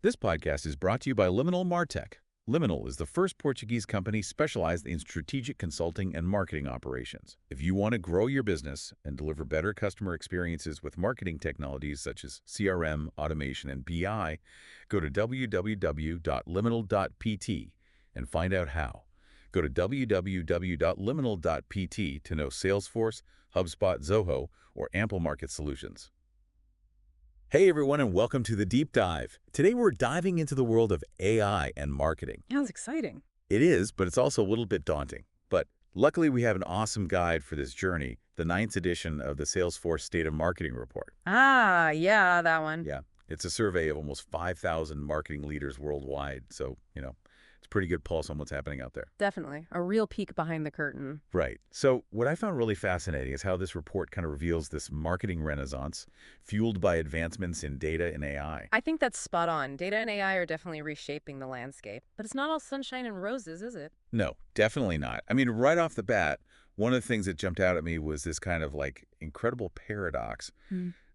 This podcast is brought to you by Liminal MarTech. Liminal is the first Portuguese company specialized in strategic consulting and marketing operations. If you want to grow your business and deliver better customer experiences with marketing technologies such as CRM, automation, and BI, go to www.liminal.pt and find out how. Go to www.liminal.pt to know Salesforce, HubSpot, Zoho, or Ample Market Solutions. Hey everyone, and welcome to the Deep Dive. Today we're diving into the world of AI and marketing. Sounds exciting. It is, but it's also a little bit daunting. But luckily we have an awesome guide for this journey, the 9th edition of the Salesforce State of Marketing Report. Yeah, that one. Yeah, it's a survey of almost 5,000 marketing leaders worldwide, so, it's a pretty good pulse on what's happening out there. Definitely. A real peek behind the curtain. Right. So what I found really fascinating is how this report kind of reveals this marketing renaissance fueled by advancements in data and AI. I think that's spot on. Data and AI are definitely reshaping the landscape. But it's not all sunshine and roses, is it? No, definitely not. I mean, right off the bat, one of the things that jumped out at me was this kind of like incredible paradox.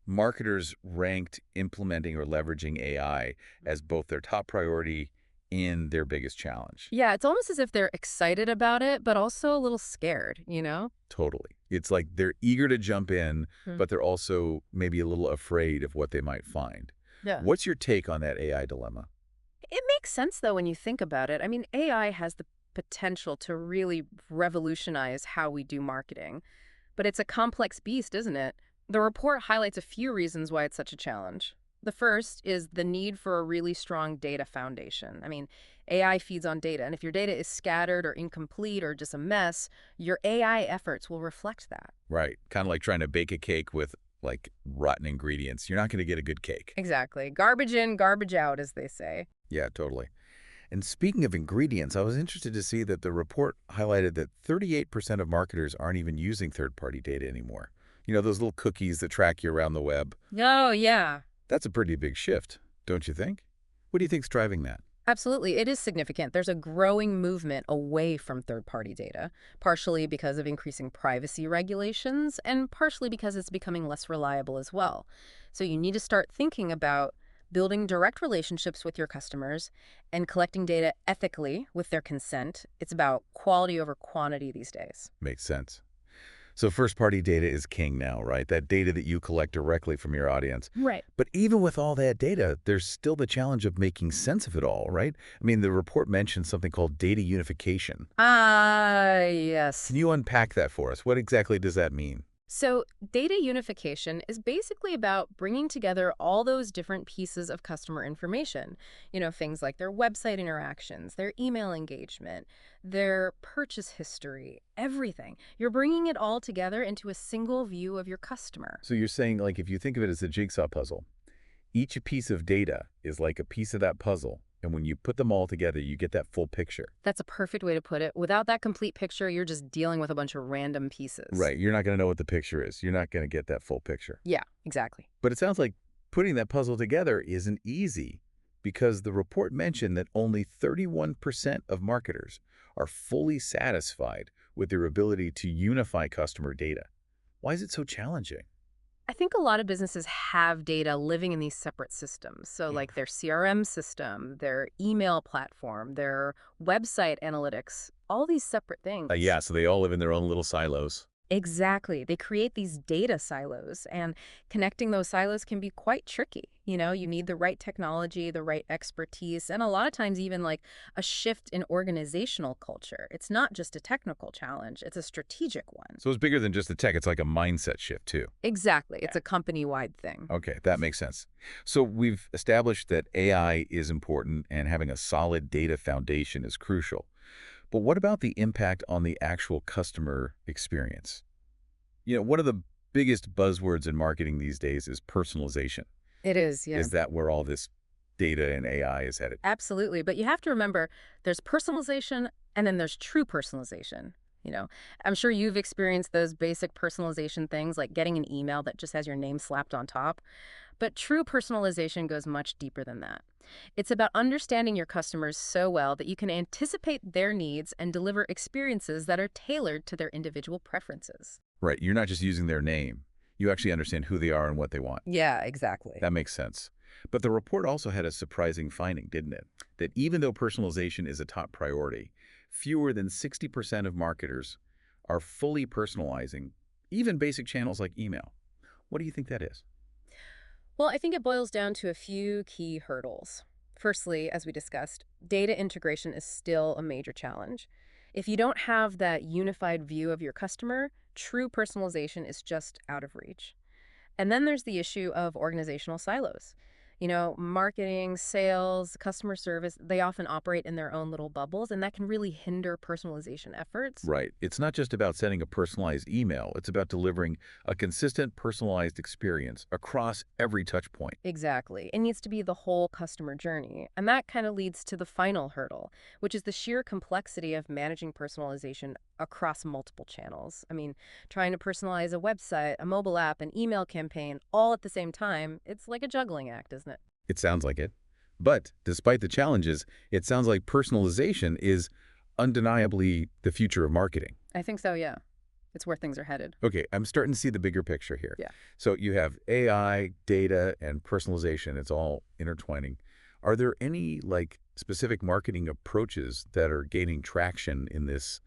Marketers ranked implementing or leveraging AI as both their top priority and their biggest challenge. Yeah, it's almost as if they're excited about it, but also a little scared, you know? Totally. It's like they're eager to jump in, Hmm. but they're also maybe a little afraid of what they might find. Yeah. What's your take on that AI dilemma? It makes sense, though, when you think about it. I mean, AI has the potential to really revolutionize how we do marketing. But it's a complex beast, isn't it? The report highlights a few reasons why it's such a challenge. The first is the need for a really strong data foundation. I mean, AI feeds on data, and if your data is scattered or incomplete or just a mess, your AI efforts will reflect that. Right. Kind of like trying to bake a cake with like rotten ingredients. You're not going to get a good cake. Exactly. Garbage in, garbage out, as they say. Yeah, totally. And speaking of ingredients, I was interested to see that the report highlighted that 38% of marketers aren't even using third-party data anymore. You know, those little cookies that track you around the web. Oh, yeah. That's a pretty big shift, don't you think? What do you think's driving that? Absolutely. It is significant. There's a growing movement away from third-party data, partially because of increasing privacy regulations and partially because it's becoming less reliable as well. So you need to start thinking about building direct relationships with your customers and collecting data ethically with their consent. It's about quality over quantity these days. Makes sense. So first-party data is king now, right? That data that you collect directly from your audience. Right. But even with all that data, there's still the challenge of making sense of it all, right? I mean, the report mentioned something called data unification. Yes. Can you unpack that for us? What exactly does that mean? So data unification is basically about bringing together all those different pieces of customer information. You know, things like their website interactions, their email engagement, their purchase history, everything. You're bringing it all together into a single view of your customer. So you're saying, like, if you think of it as a jigsaw puzzle, each piece of data is like a piece of that puzzle. And when you put them all together, you get that full picture. That's a perfect way to put it. Without that complete picture, you're just dealing with a bunch of random pieces. Right. You're not going to know what the picture is. You're not going to get that full picture. Yeah, exactly. But it sounds like putting that puzzle together isn't easy because the report mentioned that only 31% of marketers are fully satisfied with their ability to unify customer data. Why is it so challenging? I think a lot of businesses have data living in these separate systems. So like their CRM system, their email platform, their website analytics, all these separate things. Yeah, so they all live in their own little silos. Exactly. They create these data silos, and connecting those silos can be quite tricky. You know, you need the right technology, the right expertise, and a lot of times even like a shift in organizational culture. It's not just a technical challenge, it's a strategic one. So it's bigger than just the tech. It's like a mindset shift, too. Exactly. It's a company-wide thing. Okay, that makes sense. So we've established that AI is important and having a solid data foundation is crucial. But what about the impact on the actual customer experience? You know, one of the biggest buzzwords in marketing these days is personalization. It is, yeah. Is that where all this data and AI is headed? Absolutely. But you have to remember there's personalization and then there's true personalization. You know, I'm sure you've experienced those basic personalization things like getting an email that just has your name slapped on top. But true personalization goes much deeper than that. It's about understanding your customers so well that you can anticipate their needs and deliver experiences that are tailored to their individual preferences. Right. You're not just using their name. You actually understand who they are and what they want. Yeah, exactly. That makes sense. But the report also had a surprising finding, didn't it? That even though personalization is a top priority, fewer than 60% of marketers are fully personalizing even basic channels like email. What do you think that is? Well, I think it boils down to a few key hurdles. Firstly, as we discussed, data integration is still a major challenge. If you don't have that unified view of your customer, true personalization is just out of reach. And then there's the issue of organizational silos. Marketing, sales, customer service, they often operate in their own little bubbles, and that can really hinder personalization efforts. Right. It's not just about sending a personalized email. It's about delivering a consistent personalized experience across every touch point. Exactly. It needs to be the whole customer journey. And that kind of leads to the final hurdle, which is the sheer complexity of managing personalization across multiple channels. I mean, trying to personalize a website, a mobile app, an email campaign, all at the same time, it's like a juggling act, isn't it? It sounds like it. But despite the challenges, it sounds like personalization is undeniably the future of marketing. I think so, yeah. It's where things are headed. Okay, I'm starting to see the bigger picture here. Yeah. So you have AI, data, and personalization. It's all intertwining. Are there any specific marketing approaches that are gaining traction in this,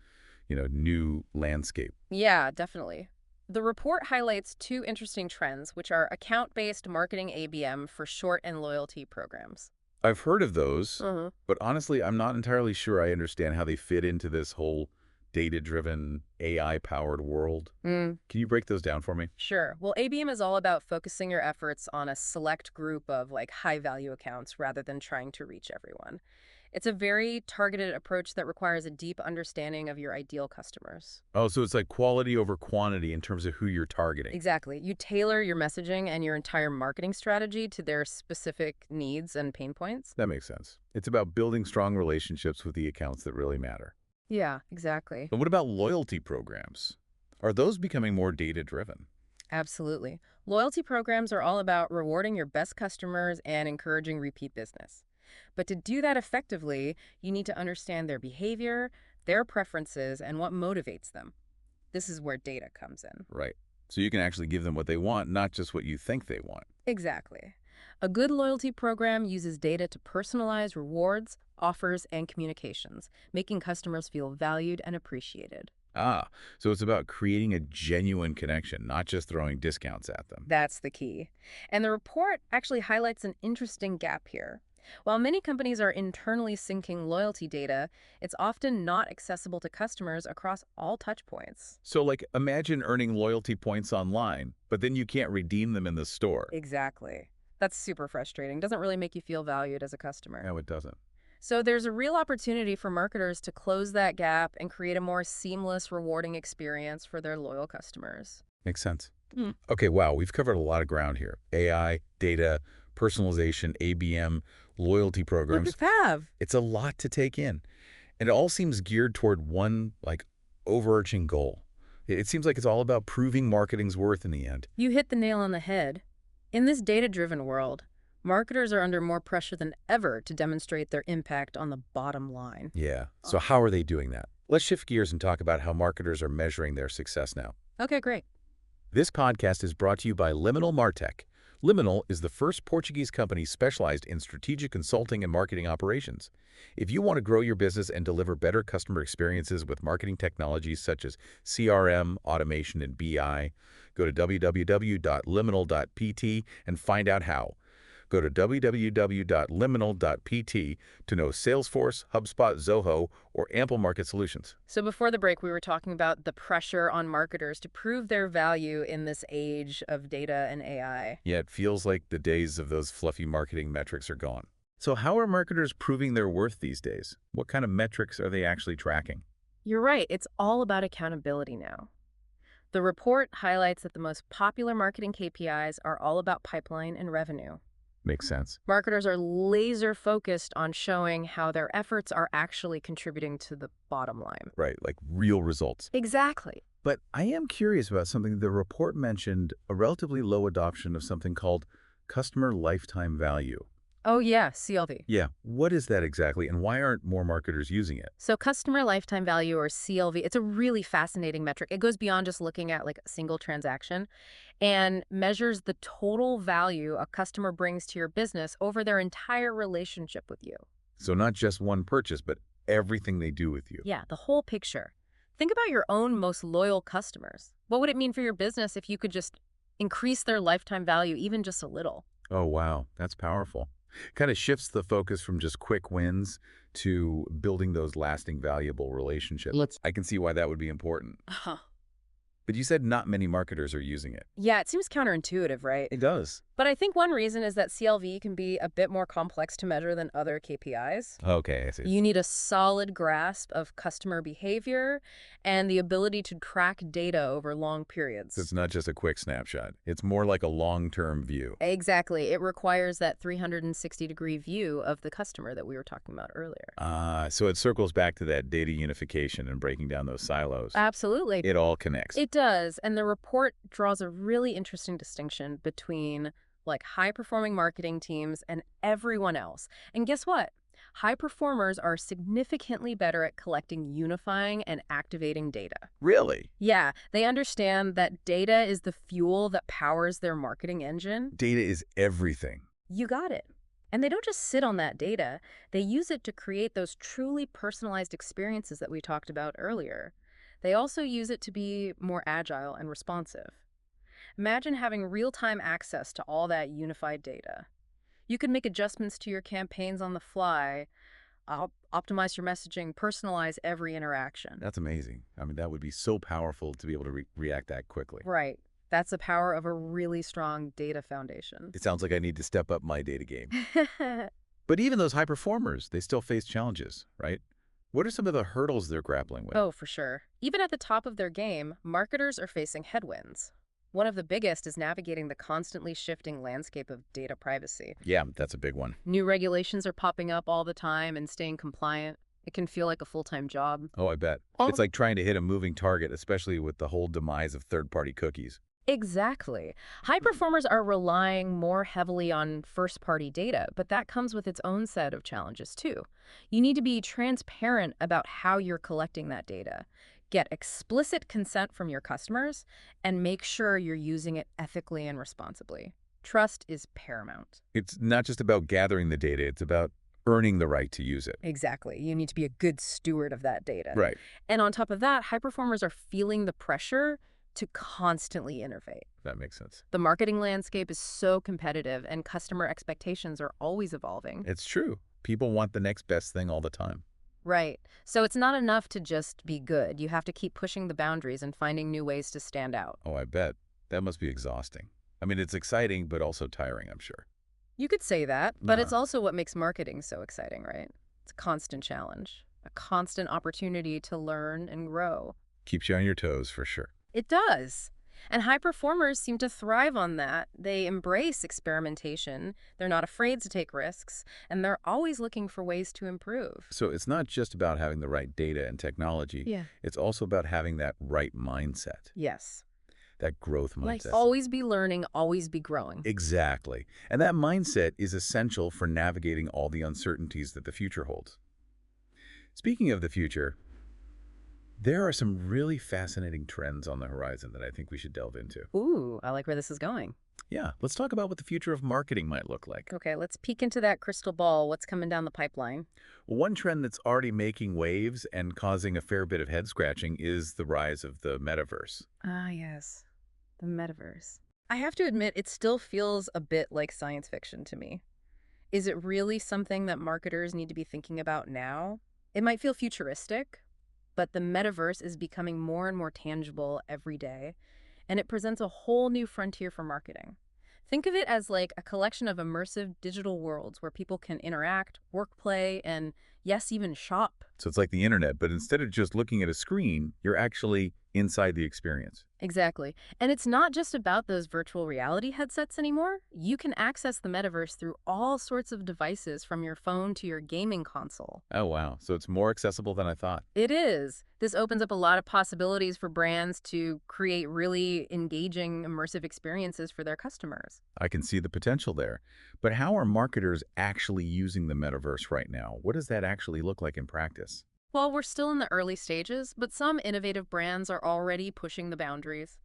new landscape? Yeah, definitely. The report highlights two interesting trends, which are account-based marketing ABM for short and loyalty programs. I've heard of those, Mhm. but honestly, I'm not entirely sure I understand how they fit into this whole data-driven, AI-powered world. Mm, Can you break those down for me? sure. Well, ABM is all about focusing your efforts on a select group of high-value accounts rather than trying to reach everyone. It's a very targeted approach that requires a deep understanding of your ideal customers. Oh, so it's like quality over quantity in terms of who you're targeting. Exactly. You tailor your messaging and your entire marketing strategy to their specific needs and pain points. That makes sense. It's about building strong relationships with the accounts that really matter. Yeah, exactly. But what about loyalty programs? Are those becoming more data-driven? Absolutely. Loyalty programs are all about rewarding your best customers and encouraging repeat business. But to do that effectively, you need to understand their behavior, their preferences, and what motivates them. This is where data comes in. Right. So you can actually give them what they want, not just what you think they want. Exactly. A good loyalty program uses data to personalize rewards, offers, and communications, making customers feel valued and appreciated. Ah, so it's about creating a genuine connection, not just throwing discounts at them. That's the key. And the report actually highlights an interesting gap here. While many companies are internally syncing loyalty data, it's often not accessible to customers across all touchpoints. So imagine earning loyalty points online, but then you can't redeem them in the store. Exactly. That's super frustrating. Doesn't really make you feel valued as a customer. No, it doesn't. So there's a real opportunity for marketers to close that gap and create a more seamless, rewarding experience for their loyal customers. Makes sense. Mm. Okay, wow, we've covered a lot of ground here. AI, data, personalization, ABM, loyalty Look programs. at Pav. It's a lot to take in. And it all seems geared toward one, overarching goal. It seems like it's all about proving marketing's worth in the end. You hit the nail on the head. In this data-driven world, marketers are under more pressure than ever to demonstrate their impact on the bottom line. Yeah. So how are they doing that? Let's shift gears and talk about how marketers are measuring their success now. Okay, great. This podcast is brought to you by Liminal MarTech. Liminal is the first Portuguese company specialized in strategic consulting and marketing operations. If you want to grow your business and deliver better customer experiences with marketing technologies such as CRM, automation, and BI, go to www.liminal.pt and find out how. Go to www.liminal.pt to know Salesforce, HubSpot, Zoho, or Ample Market Solutions. So before the break, we were talking about the pressure on marketers to prove their value in this age of data and AI. Yeah, it feels like the days of those fluffy marketing metrics are gone. So how are marketers proving their worth these days? What kind of metrics are they actually tracking? You're right, it's all about accountability now. The report highlights that the most popular marketing KPIs are all about pipeline and revenue. Makes sense. Marketers are laser focused on showing how their efforts are actually contributing to the bottom line. Right, like real results. Exactly. But I am curious about something. The report mentioned a relatively low adoption of something called customer lifetime value. Oh yeah, CLV. Yeah. What is that exactly, and why aren't more marketers using it? So customer lifetime value, or CLV, it's a really fascinating metric. It goes beyond just looking at like a single transaction and measures the total value a customer brings to your business over their entire relationship with you. So not just one purchase, but everything they do with you. Yeah, the whole picture. Think about your own most loyal customers. What would it mean for your business if you could just increase their lifetime value even just a little? Oh, wow. That's powerful. Kind of shifts the focus from just quick wins to building those lasting, valuable relationships. I can see why that would be important. Huh. But you said not many marketers are using it. Yeah, it seems counterintuitive, right? It does. But I think one reason is that CLV can be a bit more complex to measure than other KPIs. Okay, I see. You need a solid grasp of customer behavior and the ability to track data over long So it's periods. not just a quick snapshot. It's more like a long-term view. Exactly. It requires that 360-degree view of the customer that we were talking about earlier. So it circles back to that data unification and breaking down those silos. Absolutely. It all connects. It does. And the report draws a really interesting distinction between like high-performing marketing teams and everyone else. And guess what? High performers are significantly better at collecting, unifying, and activating data. Really? Yeah, they understand that data is the fuel that powers their marketing engine. Data is everything. You got it. And they don't just sit on that data, they use it to create those truly personalized experiences that we talked about earlier. They also use it to be more agile and responsive. Imagine having real-time access to all that unified data. You can make adjustments to your campaigns on the fly, optimize your messaging, personalize every interaction. That's amazing. I mean, that would be so powerful to be able to react that quickly. Right. That's the power of a really strong data foundation. It sounds like I need to step up my data game. But even those high performers, they still face challenges, right? What are some of the hurdles they're grappling with? Oh, for sure. Even at the top of their game, marketers are facing headwinds. One of the biggest is navigating the constantly shifting landscape of data privacy. Yeah, that's a big one. New regulations are popping up all the time, and staying compliant, it can feel like a full-time job. Oh, I bet. It's like trying to hit a moving target, especially with the whole demise of third-party cookies. Exactly. High performers are relying more heavily on first-party data, but that comes with its own set of challenges too. You need to be transparent about how you're collecting that data. Get explicit consent from your customers, and make sure you're using it ethically and responsibly. Trust is paramount. It's not just about gathering the data, it's about earning the right to use it. Exactly. You need to be a good steward of that data. Right. And on top of that, high performers are feeling the pressure to constantly innovate. That makes sense. The marketing landscape is so competitive, and customer expectations are always evolving. It's true. People want the next best thing all the time. Right. So it's not enough to just be good. You have to keep pushing the boundaries and finding new ways to stand out. Oh, I bet. That must be exhausting. I mean, it's exciting, but also tiring, I'm sure. You could say that, but it's Uh-huh. also what makes marketing so exciting, right? It's a constant challenge, a constant opportunity to learn and grow. Keeps you on your toes, for sure. It does. And high performers seem to thrive on that. They embrace experimentation, they're not afraid to take risks, and they're always looking for ways to improve. So it's not just about having the right data and technology. Yeah. It's also about having that right mindset, Yes. that growth Like mindset. always be learning, always be growing. Exactly. And that mindset is essential for navigating all the uncertainties that the future holds. Speaking of the future, there are some really fascinating trends on the horizon that I think we should delve into. Ooh, I like where this is going. Yeah, let's talk about what the future of marketing might look like. Okay, let's peek into that crystal ball. What's coming down the pipeline? One trend that's already making waves and causing a fair bit of head scratching is the rise of the metaverse. Ah, yes. The metaverse. I have to admit, it still feels a bit like science fiction to me. Is it really something that marketers need to be thinking about now? It might feel futuristic, but the metaverse is becoming more and more tangible every day, and it presents a whole new frontier for marketing. Think of it as like a collection of immersive digital worlds where people can interact, work, play, and yes, even shop. So it's like the internet, but instead of just looking at a screen, you're actually inside the experience. Exactly. And it's not just about those virtual reality headsets anymore. You can access the metaverse through all sorts of devices from your phone to your gaming console. Oh, wow. So it's more accessible than I thought. It is. This opens up a lot of possibilities for brands to create really engaging, immersive experiences for their customers. I can see the potential there. But how are marketers actually using the metaverse right now? What does that actually look like in practice? Well, we're still in the early stages, but some innovative brands are already pushing the boundaries.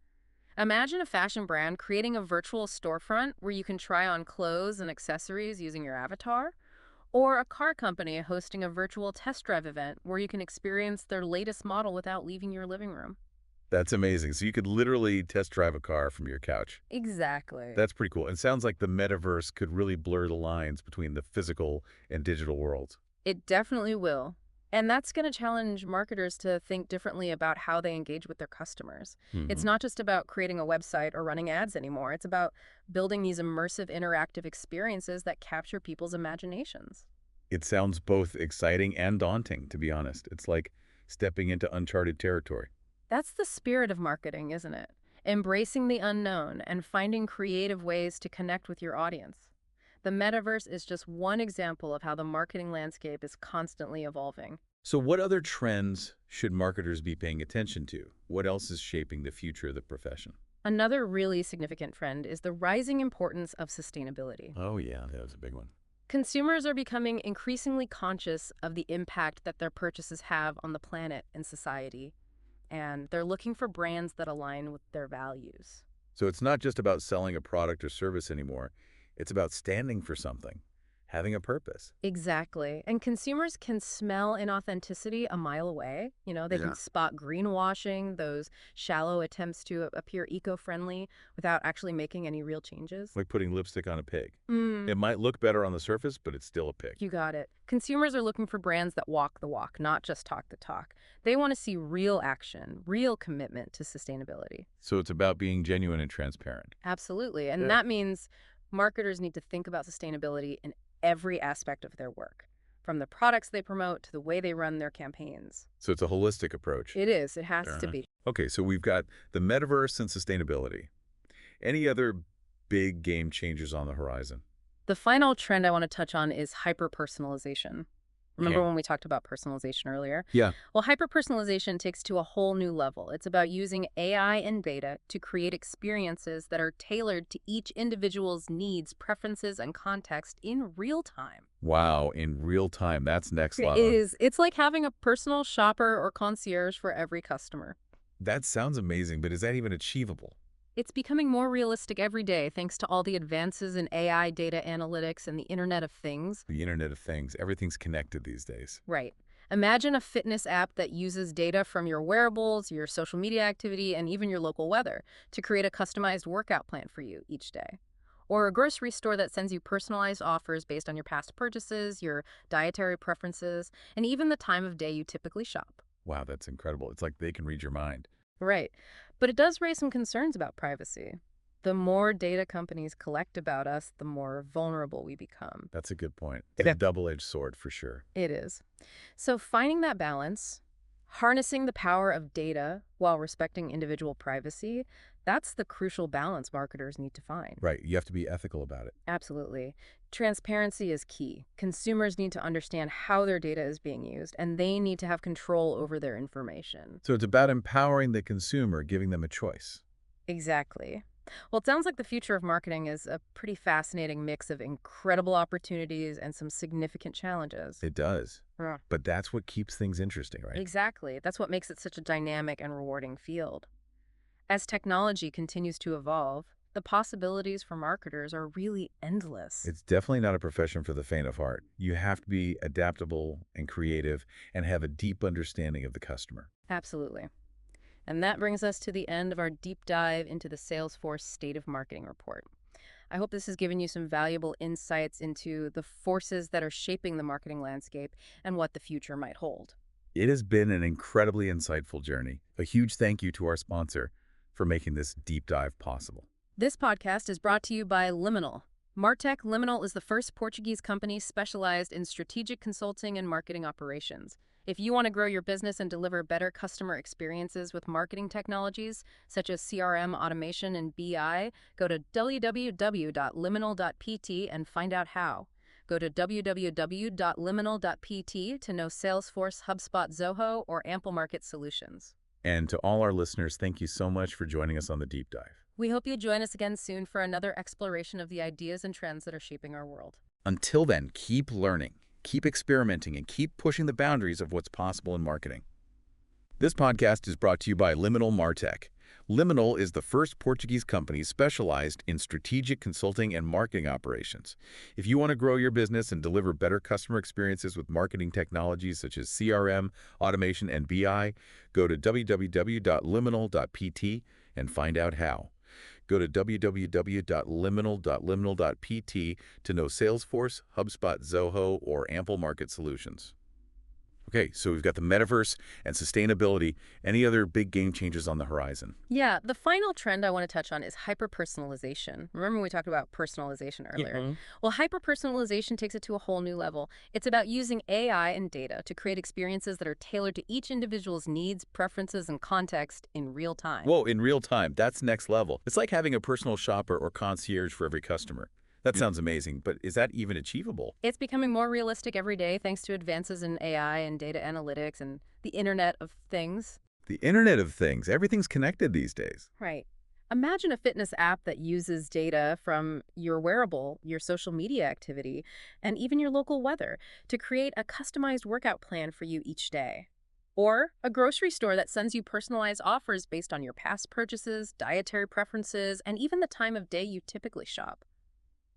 Imagine a fashion brand creating a virtual storefront where you can try on clothes and accessories using your avatar, or a car company hosting a virtual test drive event where you can experience their latest model without leaving your living room. That's amazing. So you could literally test drive a car from your couch. Exactly. That's pretty cool. It sounds like the metaverse could really blur the lines between the physical and digital worlds. It definitely will. And that's going to challenge marketers to think differently about how they engage with their customers. It's Hmm. not just about creating a website or running ads anymore. It's about building these immersive, interactive experiences that capture people's imaginations. It sounds both exciting and daunting, to be honest. It's like stepping into uncharted territory. That's the spirit of marketing, isn't it? Embracing the unknown and finding creative ways to connect with your audience. The metaverse is just one example of how the marketing landscape is constantly evolving. So what other trends should marketers be paying attention to? What else is shaping the future of the profession? Another really significant trend is the rising importance of sustainability. Oh, yeah, that was a big one. Consumers are becoming increasingly conscious of the impact that their purchases have on the planet and society, and they're looking for brands that align with their values. So it's not just about selling a product or service anymore. It's about standing for something, having a purpose. Exactly. And consumers can smell inauthenticity a mile away. They can Yeah. spot greenwashing, those shallow attempts to appear eco-friendly without actually making any real changes. Like putting lipstick on a pig. Mm, It might look better on the surface, but it's still a pig. you got it. Consumers are looking for brands that walk the walk, not just talk the talk. They want to see real action, real commitment to sustainability. So it's about being genuine and transparent. Absolutely. And Yeah. that means marketers need to think about sustainability in every aspect of their work, from the products they promote to the way they run their campaigns. So it's a holistic approach. It is. It has to Uh-huh. be. Okay, so we've got the metaverse and sustainability. Any other big game changers on the horizon? The final trend I want to touch on is hyper-personalization. Remember Okay. when we talked about personalization earlier? Yeah. Well, hyper-personalization takes to a whole new level. It's about using AI and data to create experiences that are tailored to each individual's needs, preferences, and context in real time. Wow, in real time, that's next It level. is. It's like having a personal shopper or concierge for every customer. That sounds amazing, but is that even achievable? It's becoming more realistic every day thanks to all the advances in AI data analytics and the Internet of Things. The Internet of Things, everything's connected these days. Right. Imagine a fitness app that uses data from your wearables, your social media activity, and even your local weather to create a customized workout plan for you each day. Or a grocery store that sends you personalized offers based on your past purchases, your dietary preferences, and even the time of day you typically shop. Wow, that's incredible. It's like they can read your mind. Right. But it does raise some concerns about privacy. The more data companies collect about us, the more vulnerable we become. That's a good point. It's a double-edged sword for sure. It is. So finding that balance, harnessing the power of data while respecting individual privacy, that's the crucial balance marketers need to find. Right, you have to be ethical about it. Absolutely. Transparency is key. Consumers need to understand how their data is being used, and they need to have control over their information. So it's about empowering the consumer, giving them a choice. Exactly. Well, it sounds like the future of marketing is a pretty fascinating mix of incredible opportunities and some significant challenges. It does. Yeah. But that's what keeps things interesting, right? Exactly. That's what makes it such a dynamic and rewarding field. As technology continues to evolve, the possibilities for marketers are really endless. It's definitely not a profession for the faint of heart. You have to be adaptable and creative and have a deep understanding of the customer. Absolutely. And that brings us to the end of our deep dive into the Salesforce State of Marketing report. I hope this has given you some valuable insights into the forces that are shaping the marketing landscape and what the future might hold. It has been an incredibly insightful journey. A huge thank you to our sponsor for making this deep dive possible. This podcast is brought to you by Liminal. MarTech is the first Portuguese company specialized in strategic consulting and marketing operations. If you want to grow your business and deliver better customer experiences with marketing technologies, such as CRM, automation, and BI, go to www.liminal.pt and find out how. Go to www.liminal.pt to know Salesforce, HubSpot, Zoho, or Ample Market Solutions. And to all our listeners, thank you so much for joining us on the Deep Dive. We hope you join us again soon for another exploration of the ideas and trends that are shaping our world. Until then, keep learning, keep experimenting, and keep pushing the boundaries of what's possible in marketing. This podcast is brought to you by Liminal MarTech. Liminal is the first Portuguese company specialized in strategic consulting and marketing operations. If you want to grow your business and deliver better customer experiences with marketing technologies such as CRM, automation, and BI, go to www.liminal.pt and find out how. Go to www.liminal.pt to know Salesforce, HubSpot, Zoho, or Ample Market Solutions. Okay, so we've got the metaverse and sustainability. Any other big game changes on the horizon? Yeah, the final trend I want to touch on is hyper-personalization. Remember we talked about personalization earlier? Mhm. Well, hyper-personalization takes it to a whole new level. It's about using AI and data to create experiences that are tailored to each individual's needs, preferences, and context in real time. Whoa, in real time, that's next level. It's like having a personal shopper or concierge for every customer. That sounds amazing, but is that even achievable? It's becoming more realistic every day thanks to advances in AI and data analytics and the Internet of Things. The Internet of Things, everything's connected these days. Right. Imagine a fitness app that uses data from your wearable, your social media activity, and even your local weather to create a customized workout plan for you each day. Or a grocery store that sends you personalized offers based on your past purchases, dietary preferences, and even the time of day you typically shop.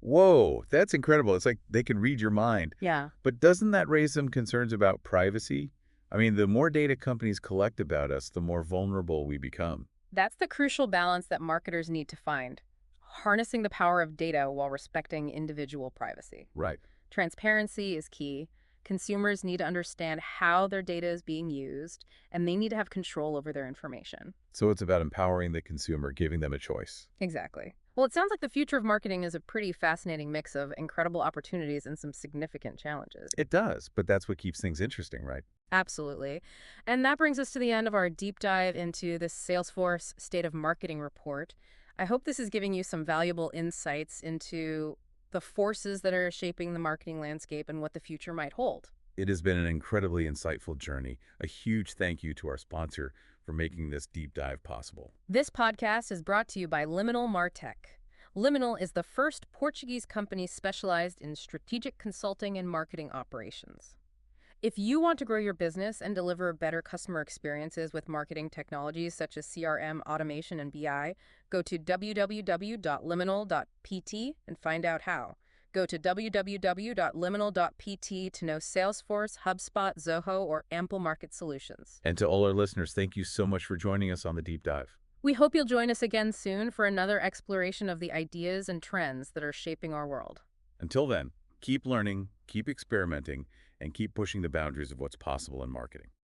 Whoa, that's incredible. It's like they can read your mind. Yeah. But doesn't that raise some concerns about privacy? I mean, the more data companies collect about us, the more vulnerable we become. That's the crucial balance that marketers need to find, harnessing the power of data while respecting individual privacy. Right. Transparency is key. Consumers need to understand how their data is being used, and they need to have control over their information. So it's about empowering the consumer, giving them a choice. Exactly. Well, it sounds like the future of marketing is a pretty fascinating mix of incredible opportunities and some significant challenges. It does, but that's what keeps things interesting, right? Absolutely. And that brings us to the end of our deep dive into the Salesforce State of Marketing report. I hope this is giving you some valuable insights into the forces that are shaping the marketing landscape and what the future might hold. It has been an incredibly insightful journey. A huge thank you to our sponsor for making this deep dive possible. This podcast is brought to you by Liminal MarTech. Liminal is the first Portuguese company specialized in strategic consulting and marketing operations. If you want to grow your business and deliver better customer experiences with marketing technologies such as CRM, automation, and BI, go to www.liminal.pt and find out how. Go to www.liminal.pt to know Salesforce, HubSpot, Zoho, or Ample Market Solutions. And to all our listeners, thank you so much for joining us on the deep dive. We hope you'll join us again soon for another exploration of the ideas and trends that are shaping our world. Until then, keep learning, keep experimenting, and keep pushing the boundaries of what's possible in marketing.